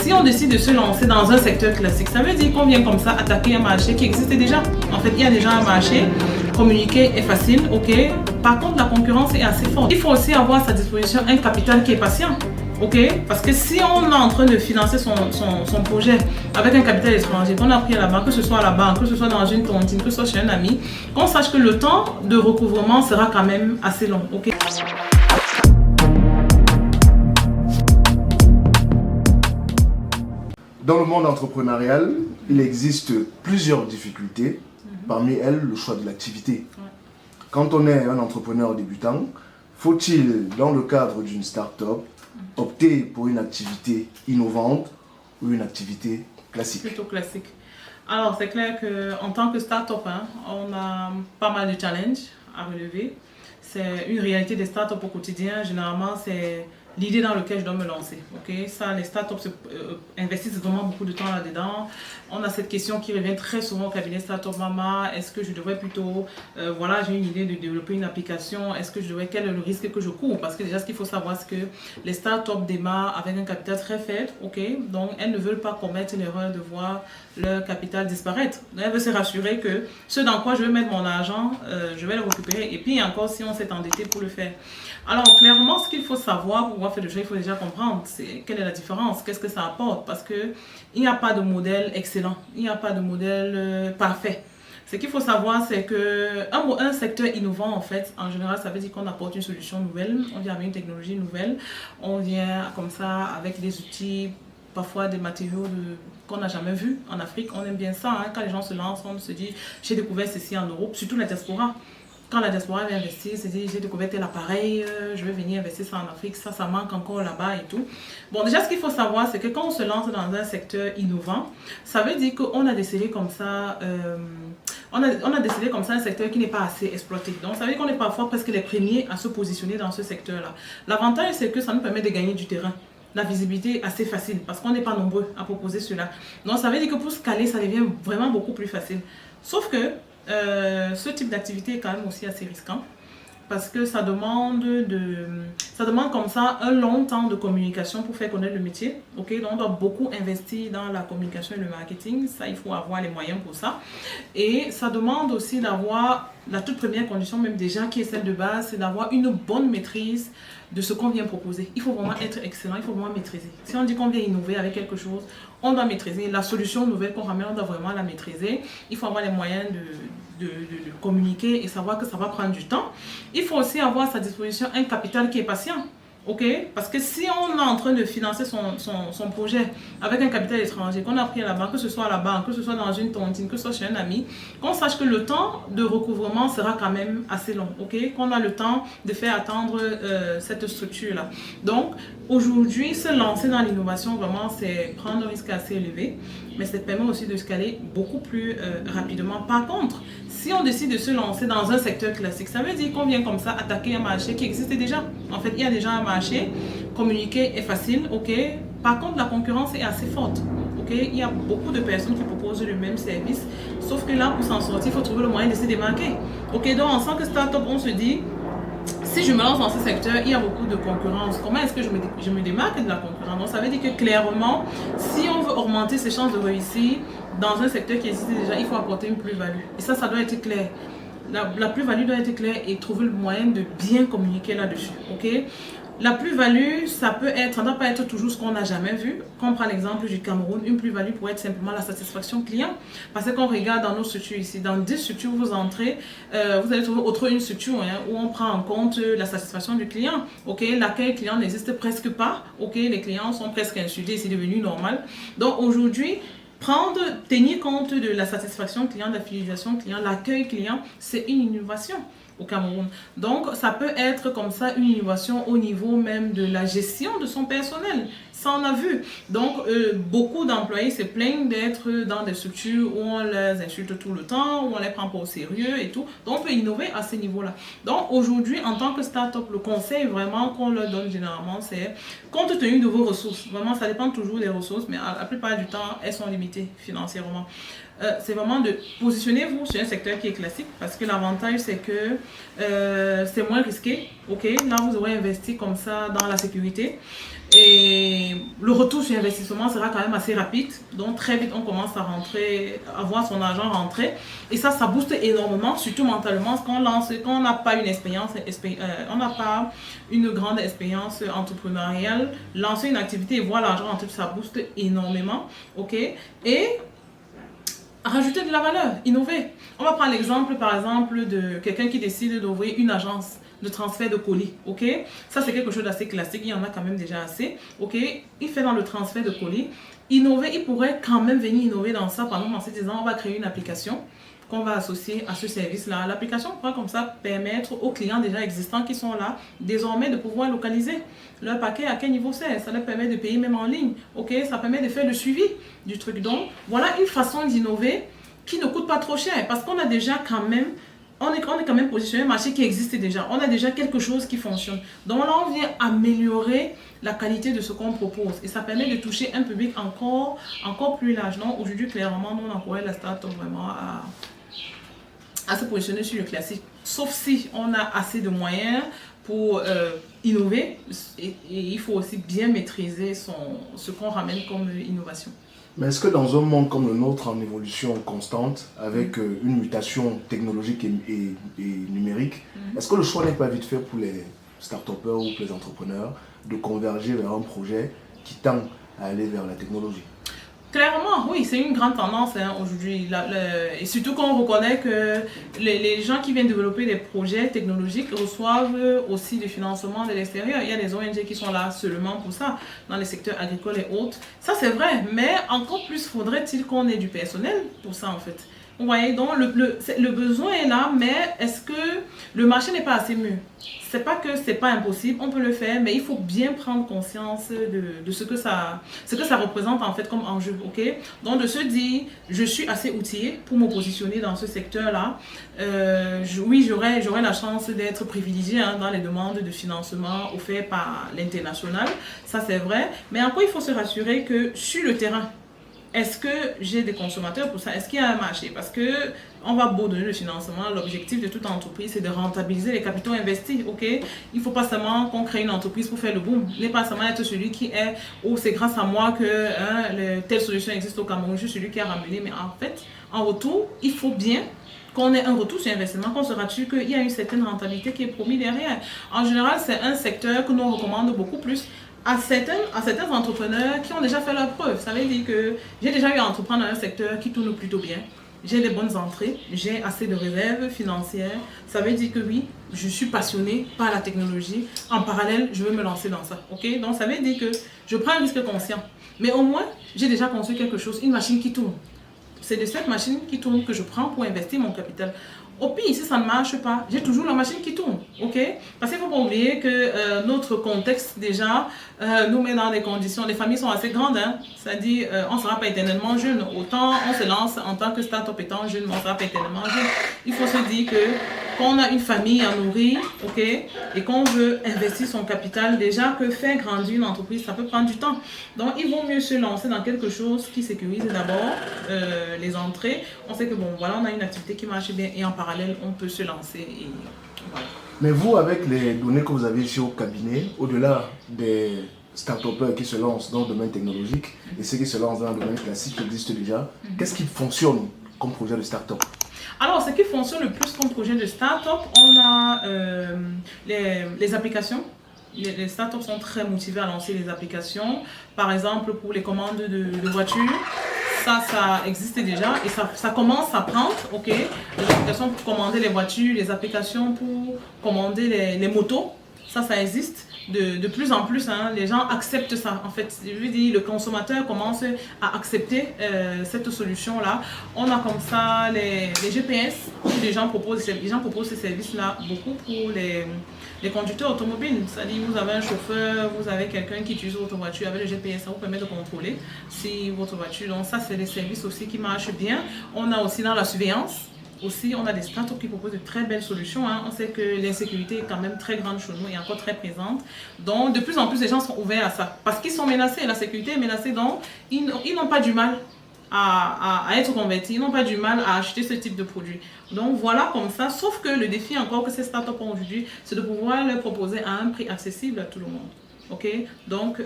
Si on décide de se lancer dans un secteur classique, ça veut dire qu'on vient comme ça attaquer un marché qui existe déjà. En fait, il y a déjà un marché, communiquer est facile, ok. Par contre, la concurrence est assez forte. Il faut aussi avoir à sa disposition un capital qui est patient. Ok, parce que si on est en train de financer son projet avec un capital étranger, qu'on a pris à la banque, que ce soit à la banque, que ce soit dans une tontine, que ce soit chez un ami, qu'on sache que le temps de recouvrement sera quand même assez long. Ok. Dans le monde entrepreneurial, il existe plusieurs difficultés. Parmi elles, le choix de l'activité. Quand on est un entrepreneur débutant, faut-il, dans le cadre d'une start-up, opter pour une activité innovante ou une activité classique? Plutôt classique. Alors, c'est clair qu'en tant que start-up, on a pas mal de challenges à relever. C'est une réalité des start-up au quotidien. Généralement, c'est l'idée dans laquelle je dois me lancer. Okay? Ça, les startups investissent vraiment beaucoup de temps là-dedans. On a cette question qui revient très souvent au cabinet Startup Mama. Est-ce que je devrais plutôt, voilà, j'ai une idée de développer une application. Est-ce que je devrais, quel est le risque que je cours? Parce que déjà, ce qu'il faut savoir, c'est que les startups démarrent avec un capital très faible. Okay? Donc, elles ne veulent pas commettre l'erreur de voir leur capital disparaître. Donc, elles veulent se rassurer que ce dans quoi je vais mettre mon argent, je vais le récupérer. Et puis, encore, si on s'est endetté pour le faire. Alors, clairement, ce qu'il faut savoir pour pouvoir faire le jeu, il faut déjà comprendre quelle est la différence, qu'est-ce que ça apporte. Parce qu'il n'y a pas de modèle excellent, il n'y a pas de modèle parfait. Ce qu'il faut savoir, c'est qu'un secteur innovant, en fait, en général, ça veut dire qu'on apporte une solution nouvelle, on vient avec une technologie nouvelle, on vient comme ça avec des outils, parfois des matériaux qu'on n'a jamais vus en Afrique. On aime bien ça, quand les gens se lancent, on se dit, j'ai découvert ceci en Europe, surtout la diaspora. Quand la diaspora vient investir, c'est dit j'ai découvert tel appareil, je vais venir investir ça en Afrique, ça manque encore là-bas et tout. Bon, déjà ce qu'il faut savoir, c'est que quand on se lance dans un secteur innovant, ça veut dire qu'on a décelé comme ça, on a décelé comme ça un secteur qui n'est pas assez exploité. Donc ça veut dire qu'on est parfois presque les premiers à se positionner dans ce secteur-là. L'avantage, c'est que ça nous permet de gagner du terrain. La visibilité est assez facile parce qu'on n'est pas nombreux à proposer cela. Donc ça veut dire que pour se caler, ça devient vraiment beaucoup plus facile. Sauf que ce type d'activité est quand même aussi assez risquant parce que ça demande comme ça un long temps de communication pour faire connaître le métier. Okay? Donc on doit beaucoup investir dans la communication et le marketing. Ça, il faut avoir les moyens pour ça. Et ça demande aussi d'avoir la toute première condition, même déjà qui est celle de base, c'est d'avoir une bonne maîtrise de ce qu'on vient proposer. Il faut vraiment être excellent, il faut vraiment maîtriser. Si on dit qu'on vient innover avec quelque chose, on doit maîtriser. La solution nouvelle qu'on ramène, on doit vraiment la maîtriser. Il faut avoir les moyens de communiquer et savoir que ça va prendre du temps. Il faut aussi avoir à sa disposition un capital qui est patient. Okay? Parce que si on est en train de financer son projet avec un capital étranger, qu'on a pris à la banque, que ce soit à la banque, que ce soit dans une tontine, que ce soit chez un ami, qu'on sache que le temps de recouvrement sera quand même assez long. Okay? Qu'on a le temps de faire attendre cette structure-là. Donc, aujourd'hui, se lancer dans l'innovation, vraiment, c'est prendre un risque assez élevé, mais ça permet aussi de scaler beaucoup plus rapidement. Par contre, si on décide de se lancer dans un secteur classique, ça veut dire qu'on vient comme ça attaquer un marché qui existe déjà. En fait, il y a déjà un marché, communiquer est facile, ok. Par contre, la concurrence est assez forte, ok. Il y a beaucoup de personnes qui proposent le même service, sauf que là, pour s'en sortir, il faut trouver le moyen de se démarquer. Ok, donc en tant que start-up, on se dit, si je me lance dans ce secteur, il y a beaucoup de concurrence. Comment est-ce que je me démarque de la concurrence? Donc, ça veut dire que clairement, si on veut augmenter ses chances de réussir dans un secteur qui existe déjà, il faut apporter une plus-value. Et ça doit être clair. La plus-value doit être claire et trouver le moyen de bien communiquer là-dessus. Okay? La plus-value, ça ne doit pas être toujours ce qu'on n'a jamais vu. Quand on prend l'exemple du Cameroun, une plus-value pourrait être simplement la satisfaction client. Parce qu'on regarde dans nos structures ici, dans 10 structures où vous entrez, vous allez trouver une structure où on prend en compte la satisfaction du client. Okay? L'accueil client n'existe presque pas. Okay? Les clients sont presque insultés, c'est devenu normal. Donc aujourd'hui, tenir compte de la satisfaction client, de la fidélisation client, l'accueil client, c'est une innovation au Cameroun. Donc, ça peut être comme ça une innovation au niveau même de la gestion de son personnel. Ça, on a vu. Donc, beaucoup d'employés se plaignent d'être dans des structures où on les insulte tout le temps, où on les prend pas au sérieux et tout. Donc, on peut innover à ce niveau-là. Donc, aujourd'hui, en tant que start-up, le conseil vraiment qu'on leur donne généralement, c'est compte tenu de vos ressources. Vraiment, ça dépend toujours des ressources, mais la plupart du temps, elles sont limitées financièrement. C'est vraiment de positionner-vous sur un secteur qui est classique parce que l'avantage, c'est que c'est moins risqué. ok, là vous aurez investi comme ça dans la sécurité et le retour sur investissement sera quand même assez rapide, donc très vite on commence à rentrer, à voir son argent rentrer et ça booste énormément, surtout mentalement quand on n'a pas une expérience, on n'a pas une grande expérience entrepreneuriale, lancer une activité et voir l'argent rentrer, ça booste énormément, ok, et rajouter de la valeur, innover. On va prendre l'exemple par exemple de quelqu'un qui décide d'ouvrir une agence de transfert de colis, ok? Ça c'est quelque chose d'assez classique, il y en a quand même déjà assez, ok? Il fait dans le transfert de colis, innover, il pourrait quand même venir innover dans ça, par exemple en se disant on va créer une application qu'on va associer à ce service-là. L'application pourra comme ça permettre aux clients déjà existants qui sont là, désormais de pouvoir localiser leur paquet à quel niveau c'est. Ça leur permet de payer même en ligne, ok? Ça permet de faire le suivi du truc. Donc, voilà une façon d'innover qui ne coûte pas trop cher parce qu'on a déjà quand même on est quand même positionné un marché qui existe déjà. On a déjà quelque chose qui fonctionne. Donc là, on vient améliorer la qualité de ce qu'on propose. Et ça permet de toucher un public encore plus large. Donc aujourd'hui, clairement, on encourage la start-up vraiment à se positionner sur le classique. Sauf si on a assez de moyens pour innover. Et il faut aussi bien maîtriser ce qu'on ramène comme innovation. Mais est-ce que dans un monde comme le nôtre en évolution constante, avec une mutation technologique et numérique, est-ce que le choix n'est pas vite fait pour les start-upers ou pour les entrepreneurs de converger vers un projet qui tend à aller vers la technologie? Clairement, oui, c'est une grande tendance hein, aujourd'hui. Et surtout quand on reconnaît que les gens qui viennent développer des projets technologiques reçoivent aussi du financement de l'extérieur. Il y a des ONG qui sont là seulement pour ça, dans les secteurs agricoles et autres. Ça, c'est vrai, mais encore plus faudrait-il qu'on ait du personnel pour ça, en fait. Vous voyez, donc le besoin est là, mais est-ce que le marché n'est pas assez mûr? C'est pas que c'est pas impossible, on peut le faire, mais il faut bien prendre conscience de ce que ça représente en fait comme enjeu, ok? Donc de se dire, je suis assez outillé pour me positionner dans ce secteur-là. Oui, j'aurai la chance d'être privilégié hein, dans les demandes de financement offertes par l'international, ça c'est vrai. Mais encore, il faut se rassurer que sur le terrain, est-ce que j'ai des consommateurs pour ça? Est-ce qu'il y a un marché? Parce que on va beau donner le financement, l'objectif de toute entreprise, c'est de rentabiliser les capitaux investis, ok? Il ne faut pas seulement qu'on crée une entreprise pour faire le boom. Il n'est pas seulement être celui qui est, oh, c'est grâce à moi que telle solution existe au Cameroun, je suis celui qui a ramené. Mais en fait, en retour, il faut bien qu'on ait un retour sur investissement, qu'on se rassure qu'il y a une certaine rentabilité qui est promise derrière. En général, c'est un secteur que nous recommandons beaucoup plus à certains entrepreneurs qui ont déjà fait leur preuve. Ça veut dire que j'ai déjà eu à entreprendre dans un secteur qui tourne plutôt bien. J'ai des bonnes entrées, j'ai assez de réserves financières. Ça veut dire que oui, je suis passionnée par la technologie. En parallèle, je veux me lancer dans ça. Okay? Donc ça veut dire que je prends un risque conscient. Mais au moins, j'ai déjà construit quelque chose, une machine qui tourne. C'est de cette machine qui tourne que je prends pour investir mon capital. Au pire, si ça ne marche pas, j'ai toujours la machine qui tourne, ok? Parce qu'il ne faut pas oublier que notre contexte déjà nous met dans des conditions, les familles sont assez grandes, hein? C'est-à-dire on ne sera pas éternellement jeune. Autant on se lance en tant que start-up étant jeune, mais on ne sera pas éternellement jeune. Il faut se dire que quand on a une famille à nourrir, ok? Et qu'on veut investir son capital, déjà que faire grandir une entreprise, ça peut prendre du temps. Donc il vaut mieux se lancer dans quelque chose qui sécurise d'abord les entrées. On sait que bon, voilà, on a une activité qui marche bien et en parallèle, on peut se lancer et voilà. Mais vous, avec les données que vous avez ici au cabinet, au-delà des start-upers qui se lancent dans le domaine technologique et ceux qui se lancent dans le domaine classique qui existe déjà, qu'est-ce qui fonctionne comme projet de start-up? Alors, ce qui fonctionne le plus comme projet de start-up, on a les applications. Les startups sont très motivés à lancer les applications. Par exemple, pour les commandes de voitures, ça existe déjà et ça commence à prendre, ok? Les applications pour commander les voitures, les applications pour commander les motos, ça existe. De plus en plus, hein, les gens acceptent ça. En fait, je veux dire, le consommateur commence à accepter cette solution-là. On a comme ça les GPS. Les gens proposent ces services-là beaucoup pour les conducteurs automobiles. C'est-à-dire, vous avez un chauffeur, vous avez quelqu'un qui utilise votre voiture avec le GPS, ça vous permet de contrôler si votre voiture. Donc ça, c'est des services aussi qui marchent bien. On a aussi dans la surveillance. Aussi, on a des startups qui proposent de très belles solutions. Hein. On sait que l'insécurité est quand même très grande chez nous et encore très présente. Donc, de plus en plus, les gens sont ouverts à ça. Parce qu'ils sont menacés, la sécurité est menacée. Donc, ils n'ont pas du mal à être convertis, ils n'ont pas du mal à acheter ce type de produit. Donc voilà comme ça, sauf que le défi encore que ces startups ont aujourd'hui, c'est de pouvoir leur proposer à un prix accessible à tout le monde. Ok, donc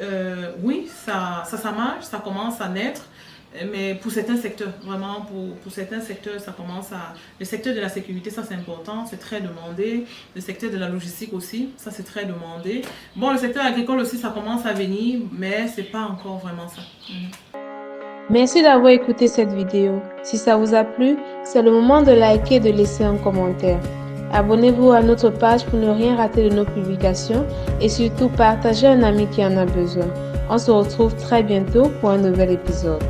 oui, ça marche, ça commence à naître, mais pour certains secteurs, vraiment pour certains secteurs, ça commence à... Le secteur de la sécurité, ça c'est important, c'est très demandé. Le secteur de la logistique aussi, ça c'est très demandé. Bon, le secteur agricole aussi, ça commence à venir, mais c'est pas encore vraiment ça. Merci d'avoir écouté cette vidéo. Si ça vous a plu, c'est le moment de liker et de laisser un commentaire. Abonnez-vous à notre page pour ne rien rater de nos publications et surtout partagez à un ami qui en a besoin. On se retrouve très bientôt pour un nouvel épisode.